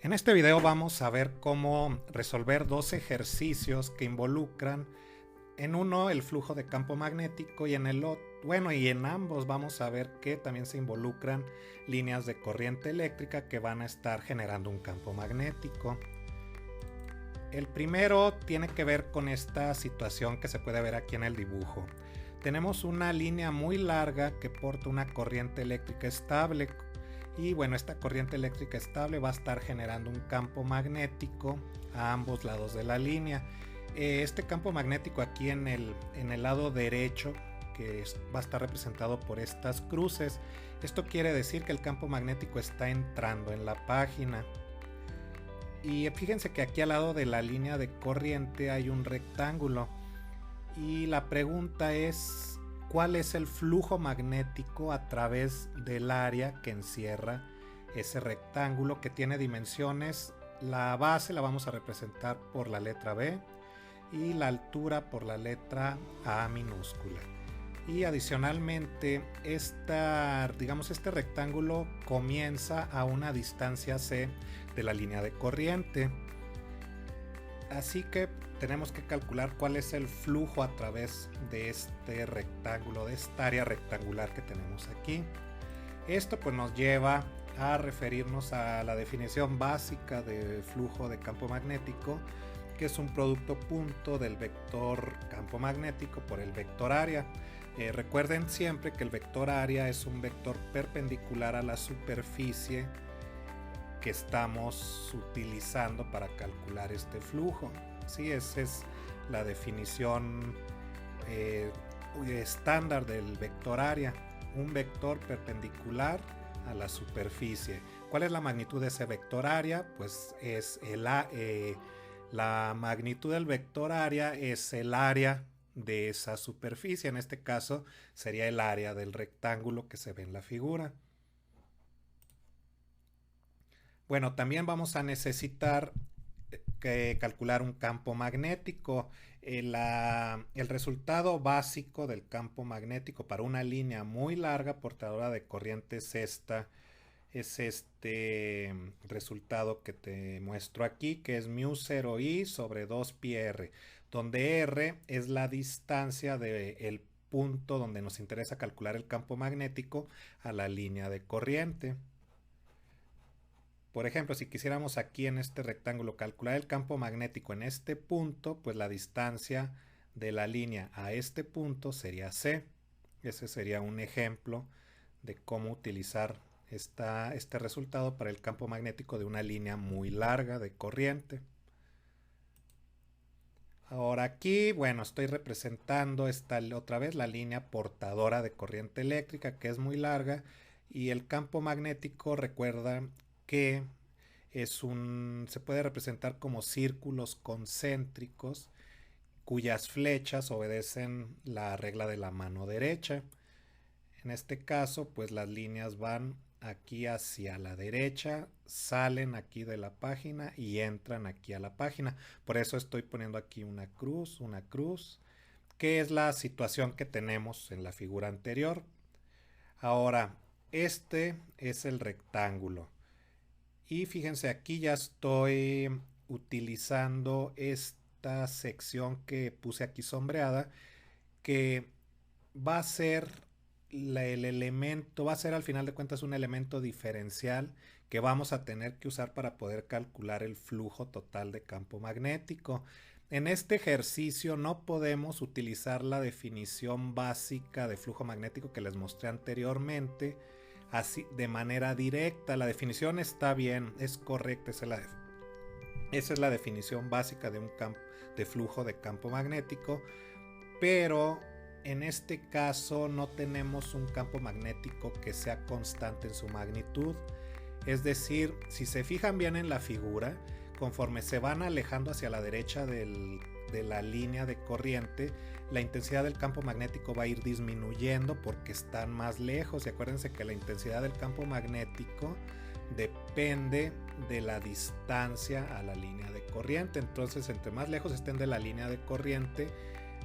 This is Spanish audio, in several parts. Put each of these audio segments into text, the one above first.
En este video vamos a ver cómo resolver dos ejercicios que involucran en uno el flujo de campo magnético y en el otro, y en ambos vamos a ver que también se involucran líneas de corriente eléctrica que van a estar generando un campo magnético. El primero tiene que ver con esta situación que se puede ver aquí en el dibujo. Tenemos una línea muy larga que porta una corriente eléctrica estable. Y bueno, esta corriente eléctrica estable va a estar generando un campo magnético a ambos lados de la línea. Este campo magnético aquí en el lado derecho, que va a estar representado por estas cruces, esto quiere decir que el campo magnético está entrando en la página. Y fíjense que aquí al lado de la línea de corriente hay un rectángulo. Y la pregunta es: ¿cuál es el flujo magnético a través del área que encierra ese rectángulo que tiene dimensiones? La base la vamos a representar por la letra B y la altura por la letra A minúscula. Y adicionalmente este rectángulo comienza a una distancia C de la línea de corriente. Así que tenemos que calcular cuál es el flujo a través de este rectángulo, de esta área rectangular que tenemos aquí. Esto pues nos lleva a referirnos a la definición básica de flujo de campo magnético, que es un producto punto del vector campo magnético por el vector área. Recuerden siempre que el vector área es un vector perpendicular a la superficie que estamos utilizando para calcular este flujo. Sí, esa es la definición estándar del vector área, un vector perpendicular a la superficie. ¿Cuál es la magnitud de ese vector área? Pues es la magnitud del vector área es el área de esa superficie. En este caso sería el área del rectángulo que se ve en la figura. Bueno, también vamos a necesitar calcular un campo magnético. El resultado básico del campo magnético para una línea muy larga portadora de corriente es este resultado que te muestro aquí, que es μ0i sobre 2πr, donde r es la distancia del punto donde nos interesa calcular el campo magnético a la línea de corriente. Por ejemplo, si quisiéramos aquí en este rectángulo calcular el campo magnético en este punto, pues la distancia de la línea a este punto sería C. Ese sería un ejemplo de cómo utilizar este resultado para el campo magnético de una línea muy larga de corriente. Ahora aquí, bueno, estoy representando otra vez la línea portadora de corriente eléctrica, que es muy larga, y el campo magnético, recuerda que se puede representar como círculos concéntricos cuyas flechas obedecen la regla de la mano derecha. En este caso, pues las líneas van aquí hacia la derecha, salen aquí de la página y entran aquí a la página. Por eso estoy poniendo aquí una cruz, que es la situación que tenemos en la figura anterior. Ahora, este es el rectángulo. Y fíjense, aquí ya estoy utilizando esta sección que puse aquí sombreada, que va a ser el elemento, va a ser al final de cuentas un elemento diferencial que vamos a tener que usar para poder calcular el flujo total de campo magnético. En este ejercicio no podemos utilizar la definición básica de flujo magnético que les mostré anteriormente así de manera directa. La definición está bien, es correcta, esa es la definición básica de flujo de campo magnético, pero en este caso no tenemos un campo magnético que sea constante en su magnitud. Es decir, si se fijan bien en la figura, conforme se van alejando hacia la derecha de la línea de corriente, la intensidad del campo magnético va a ir disminuyendo porque están más lejos. Y acuérdense que la intensidad del campo magnético depende de la distancia a la línea de corriente. Entonces, entre más lejos estén de la línea de corriente,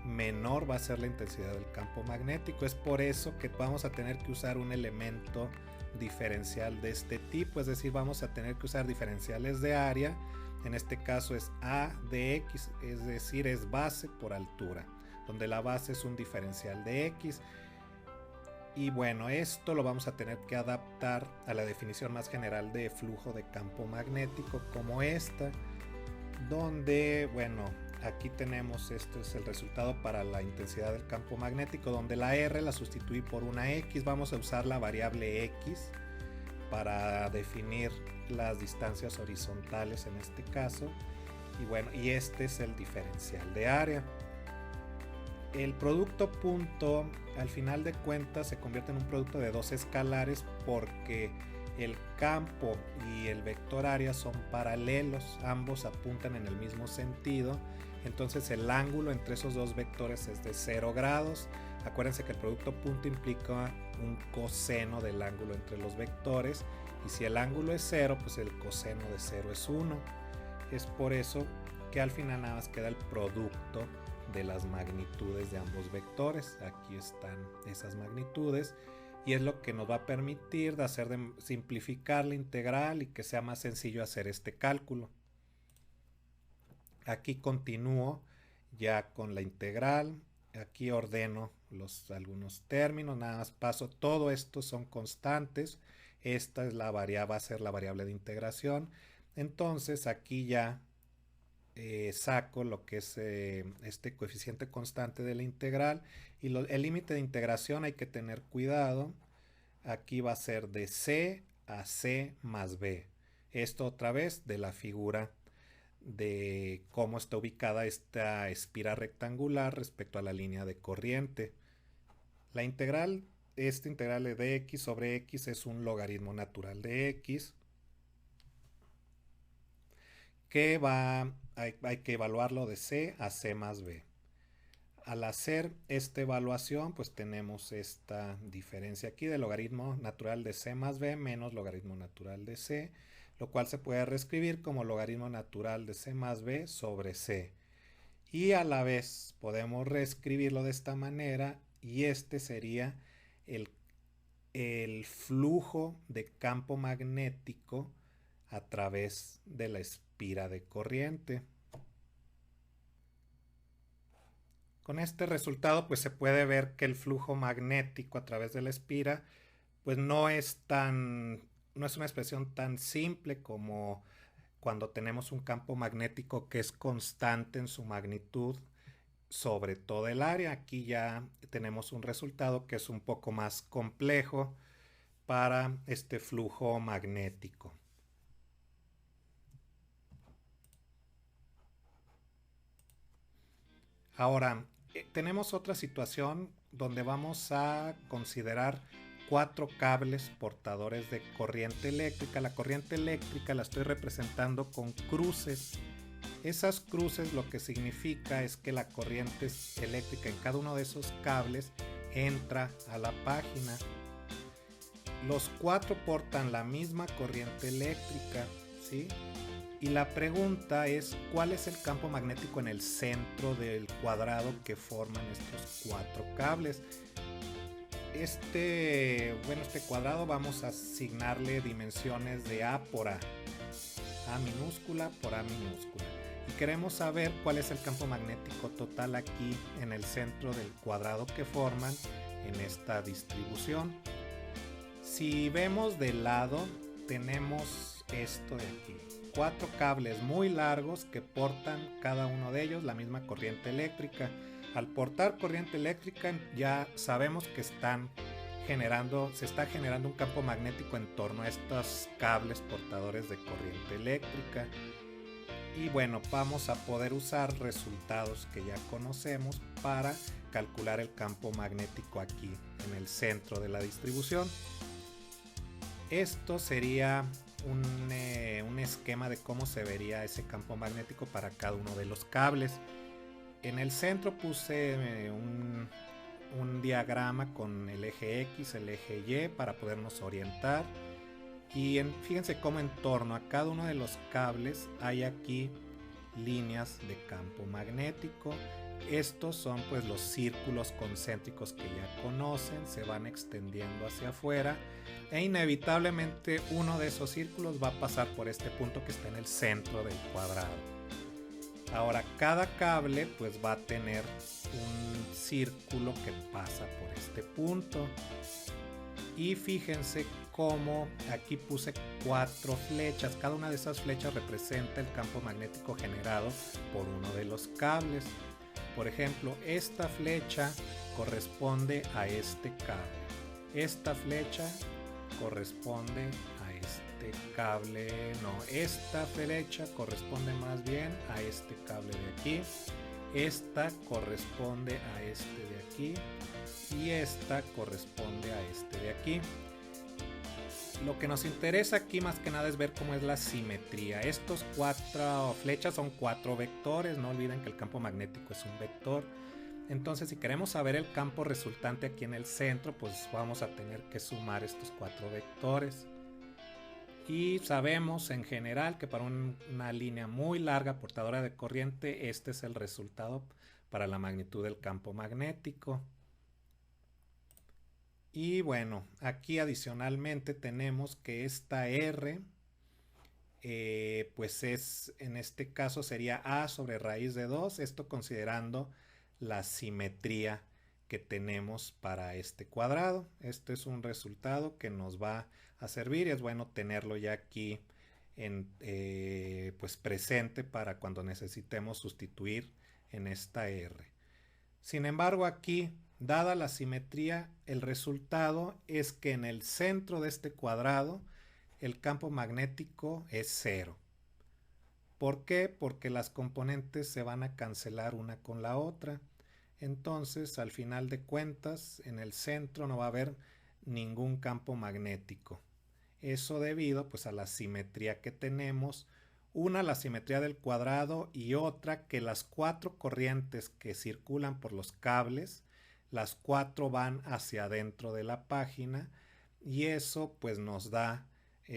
menor va a ser la intensidad del campo magnético. Es por eso que vamos a tener que usar un elemento diferencial de este tipo, es decir, vamos a tener que usar diferenciales de área. En este caso es A de X, es decir, es base por altura, donde la base es un diferencial de X. Y bueno, esto lo vamos a tener que adaptar a la definición más general de flujo de campo magnético, como esta, donde, bueno, aquí tenemos, esto es el resultado para la intensidad del campo magnético, donde la R la sustituí por una X. Vamos a usar la variable X para definir las distancias horizontales en este caso. Y bueno, y este es el diferencial de área. El producto punto, al final de cuentas, se convierte en un producto de dos escalares porque el campo y el vector área son paralelos, ambos apuntan en el mismo sentido. Entonces el ángulo entre esos dos vectores es de 0 grados. Acuérdense que el producto punto implica un coseno del ángulo entre los vectores, y si el ángulo es 0, pues el coseno de 0 es 1. Es por eso que al final nada más queda el producto de las magnitudes de ambos vectores. Aquí están esas magnitudes, y es lo que nos va a permitir de simplificar la integral y que sea más sencillo hacer este cálculo. Aquí continúo ya con la integral. Aquí ordeno algunos términos, nada más paso, todo esto son constantes. Esta es la variable, va a ser la variable de integración. Entonces aquí ya saco lo que es este coeficiente constante de la integral, y el límite de integración hay que tener cuidado. Aquí va a ser de C a C más B. Esto otra vez de la figura de cómo está ubicada esta espira rectangular respecto a la línea de corriente. La integral, esta integral de x sobre x es un logaritmo natural de x que hay que evaluarlo de c a c más b. Al hacer esta evaluación, pues tenemos esta diferencia aquí de logaritmo natural de c más b menos logaritmo natural de c, lo cual se puede reescribir como logaritmo natural de c más b sobre c. Y a la vez podemos reescribirlo de esta manera, y este sería el flujo de campo magnético a través de la espira de corriente. Con este resultado pues se puede ver que el flujo magnético a través de la espira pues no es una expresión tan simple como cuando tenemos un campo magnético que es constante en su magnitud sobre todo el área. Aquí ya tenemos un resultado que es un poco más complejo para este flujo magnético. Ahora, tenemos otra situación donde vamos a considerar 4 cables portadores de corriente eléctrica. La corriente eléctrica la estoy representando con cruces. Esas cruces lo que significa es que la corriente eléctrica en cada uno de esos cables entra a la página. Los 4 portan la misma corriente eléctrica, ¿sí? Y la pregunta es, ¿cuál es el campo magnético en el centro del cuadrado que forman estos 4 cables? Este cuadrado vamos a asignarle dimensiones de A por A. A minúscula por A minúscula. Y queremos saber cuál es el campo magnético total aquí en el centro del cuadrado que forman en esta distribución. Si vemos de lado, tenemos esto de aquí. 4 cables muy largos que portan cada uno de ellos la misma corriente eléctrica. Al portar corriente eléctrica ya sabemos que se está generando un campo magnético en torno a estos cables portadores de corriente eléctrica. Y bueno, vamos a poder usar resultados que ya conocemos para calcular el campo magnético aquí en el centro de la distribución. Esto sería un esquema de cómo se vería ese campo magnético para cada uno de los cables. En el centro puse un diagrama con el eje X, el eje Y para podernos orientar. Y fíjense cómo en torno a cada uno de los cables hay aquí líneas de campo magnético. Estos son pues los círculos concéntricos que ya conocen, se van extendiendo hacia afuera. e inevitablemente uno de esos círculos va a pasar por este punto que está en el centro del cuadrado. Ahora cada cable pues va a tener un círculo que pasa por este punto. Y fíjense cómo aquí puse 4 flechas. Cada una de esas flechas representa el campo magnético generado por uno de los cables. Por ejemplo, esta flecha corresponde a este cable. Esta flecha corresponde a este cable. No, esta flecha corresponde más bien a este cable de aquí. Esta corresponde a este de aquí. Y esta corresponde a este de aquí. Lo que nos interesa aquí más que nada es ver cómo es la simetría. Estos 4 flechas son 4 vectores. No olviden que el campo magnético es un vector. Entonces, si queremos saber el campo resultante aquí en el centro, pues vamos a tener que sumar estos 4 vectores. Y sabemos en general que para una línea muy larga portadora de corriente, este es el resultado para la magnitud del campo magnético. Y bueno, aquí adicionalmente tenemos que esta R, pues es, en este caso sería A sobre raíz de 2, esto considerando la simetría que tenemos para este cuadrado. Este es un resultado que nos va a servir y es bueno tenerlo ya aquí pues presente para cuando necesitemos sustituir en esta R. Sin embargo, aquí, dada la simetría, el resultado es que en el centro de este cuadrado el campo magnético es 0. ¿Por qué? Porque las componentes se van a cancelar una con la otra. Entonces, al final de cuentas, en el centro no va a haber ningún campo magnético. Eso debido pues a la simetría que tenemos. Una, la simetría del cuadrado, y otra, que las 4 corrientes que circulan por los cables, las 4 van hacia adentro de la página, y eso pues nos da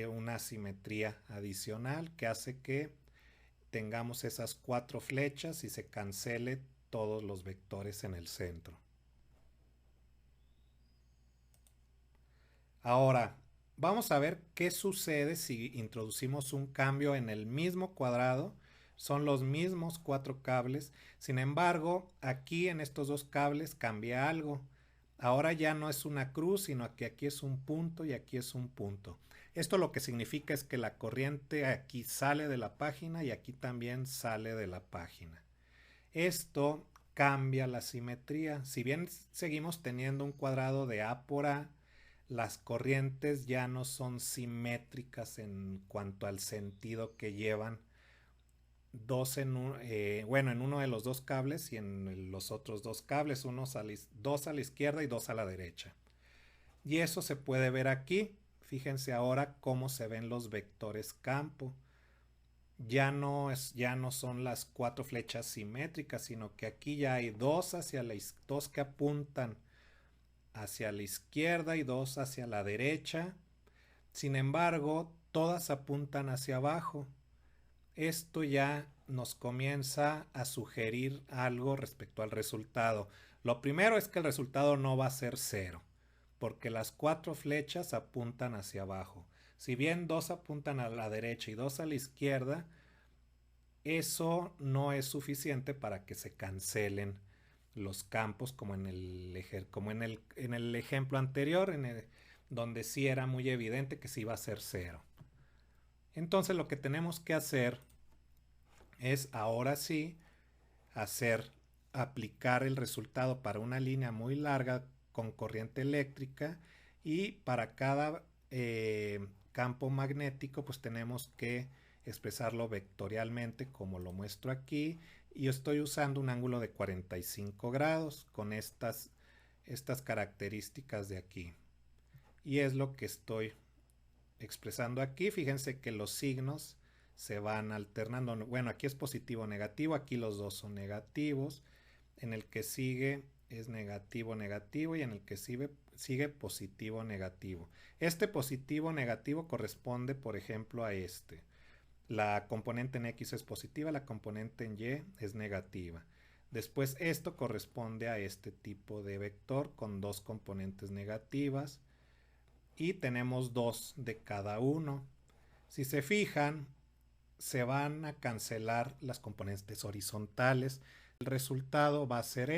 una simetría adicional que hace que tengamos esas 4 flechas y se cancele todos los vectores en el centro. Ahora, vamos a ver qué sucede si introducimos un cambio en el mismo cuadrado. Son los mismos 4 cables. Sin embargo, aquí en estos 2 cables cambia algo. Ahora ya no es una cruz, sino que aquí es un punto y aquí es un punto. Esto lo que significa es que la corriente aquí sale de la página y aquí también sale de la página. Esto cambia la simetría. Si bien seguimos teniendo un cuadrado de A por A, las corrientes ya no son simétricas en cuanto al sentido que llevan en uno de los 2 cables y en los otros 2 cables, dos a la izquierda y 2 a la derecha. Y eso se puede ver aquí. Fíjense ahora cómo se ven los vectores campo. Ya no son las 4 flechas simétricas, sino que aquí ya hay 2 que apuntan hacia la izquierda y 2 hacia la derecha. Sin embargo, todas apuntan hacia abajo. Esto ya nos comienza a sugerir algo respecto al resultado. Lo primero es que el resultado no va a ser 0, porque las 4 flechas apuntan hacia abajo. Si bien 2 apuntan a la derecha y 2 a la izquierda, eso no es suficiente para que se cancelen los campos como en el ejemplo anterior, donde sí era muy evidente que sí iba a ser 0. Entonces lo que tenemos que hacer es ahora sí aplicar el resultado para una línea muy larga con corriente eléctrica, y para cada campo magnético pues tenemos que expresarlo vectorialmente como lo muestro aquí, y yo estoy usando un ángulo de 45 grados con estas características de aquí, y es lo que estoy expresando aquí. Fíjense que los signos se van alternando. Bueno, aquí es positivo o negativo, aquí los dos son negativos, en el que sigue es negativo negativo y en el que sigue positivo negativo. Este positivo negativo corresponde por ejemplo a este. La componente en X es positiva, la componente en Y es negativa. Después esto corresponde a este tipo de vector con 2 componentes negativas. y tenemos 2 de cada uno. Si se fijan, se van a cancelar las componentes horizontales. El resultado va a ser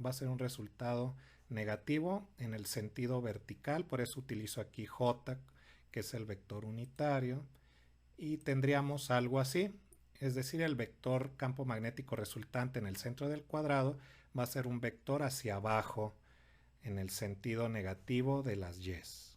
va a ser un resultado negativo en el sentido vertical, por eso utilizo aquí J, que es el vector unitario, y tendríamos algo así, es decir, el vector campo magnético resultante en el centro del cuadrado va a ser un vector hacia abajo en el sentido negativo de las Y's.